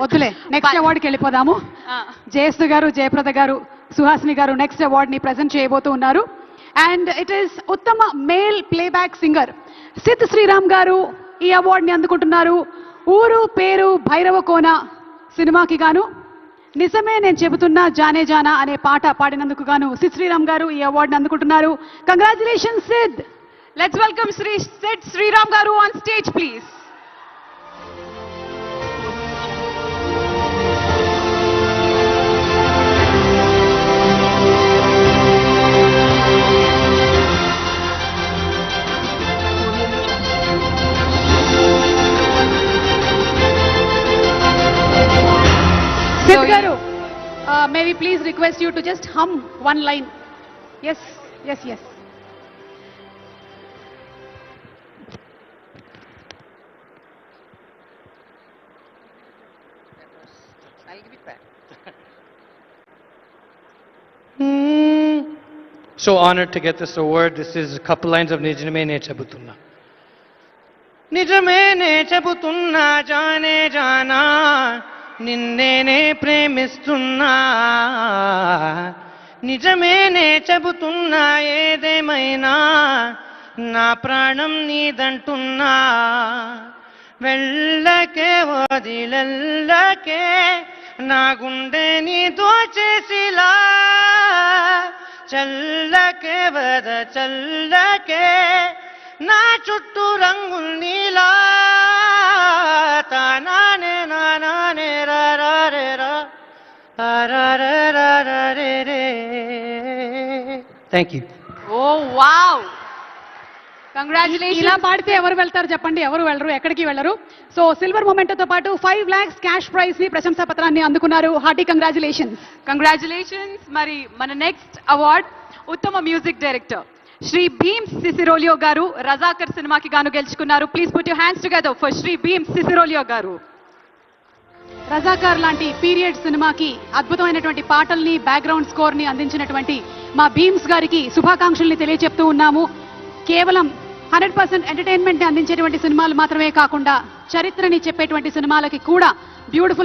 వద్దులే, నెక్స్ట్ అవార్డుకి వెళ్ళిపోదాము. జయశ్రీ గారు, జయప్రద గారు, సుహాసిని గారు నెక్స్ట్ అవార్డ్ ని ప్రెజెంట్ చేయబోతూ ఉన్నారు. అండ్ ఇట్ ఈస్ ఉత్తమ male playback singer Sid Sriram garu ఈ అవార్డ్ ని అందుకుంటున్నారు. ఊరు పేరు భైరవకోన సినిమాకి గాను నిజమే నేను చెబుతున్నా జానే జానా అనే పాట పాడినందుకు గాను సిద్ శ్రీరామ్ గారు ఈ అవార్డ్ ని అందుకుంటున్నారు. Congratulations Sid. Let's welcome Sid Sriram garu on stage please. Sid garu, may we please request you to just hum one line? Yes, yes, yes. I'll give it back. So honored to get this award. This is a couple lines of Nijame Ne Chabutunna. Nijame Ne Chabutunna Jane Jana నిన్నేనే ప్రేమిస్తున్నా నిజమేనే చెబుతున్నా ఏదేమైనా నా ప్రాణం నీదంటున్నా వెళ్ళకే వదిలెల్లకే నా గుండె నీ దోచేసిలా చల్లకే వద చల్లకే నా చుట్టూ రంగులు నీలా తానానే నానానే రారే రా రే రే. Thank you. Oh wow, congratulations. ఇలా పాడితే ఎవరు వెళ్తారు చెప్పండి? ఎవరు వెళ్ళరు, ఎక్కడికి వెళ్ళరు. సో సిల్వర్ మొమెంటోతో పాటు 5 lakhs క్యాష్ ప్రైజ్ ని, ప్రశంసా పత్రాన్ని అందుకున్నారు. Hearty congratulations. కంగ్రాచులేషన్స్. మరి మన నెక్స్ట్ అవార్డ్ ఉత్తమ మ్యూజిక్ డైరెక్టర్ శ్రీ భీమ్ సిసిరోలియో గారు రజాకర్ సినిమాకి గాను గెలుచుకున్నారు. Please put your hands together for Shri Bheem Ceciroleo garu. Razakar లాంటి పీరియడ్ సినిమాకి అద్భుతమైనటువంటి పాటల్ని, బ్యాక్గ్రౌండ్ స్కోర్ ని అందించినటువంటి మా భీమ్స్ గారికి శుభాకాంక్షల్ని తెలియజెప్తూ ఉన్నాము. కేవలం 100% ఎంటర్టైన్మెంట్ ని అందించేటువంటి సినిమాలు మాత్రమే కాకుండా చరిత్రని చెప్పేటువంటి సినిమాలకి కూడా బ్యూటిఫుల్